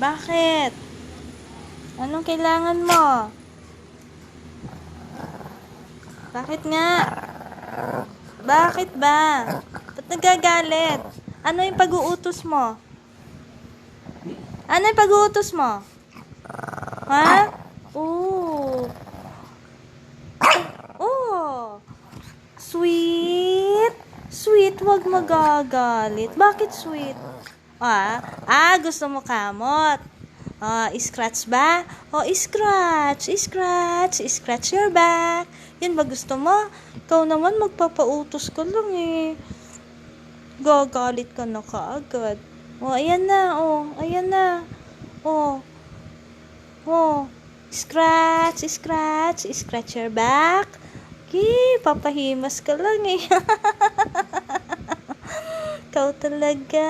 Bakit? Anong kailangan mo? Bakit nga? Bakit ba? Ba't nagagalit? Ano yung pag-uutos mo? Ano yung pag-uutos mo? Ha? Oh. Oh. Sweet. Sweet, wag magagalit. Bakit sweet? Gusto mo kamot. Scratch ba? Scratch. Scratch your back. Yun ba gusto mo? Ikaw naman magpapautos ka lang eh. Gagalit ka na kaagad. Ayan na. Ayan na. Scratch your back. Papahimas ka lang eh. Ikaw talaga.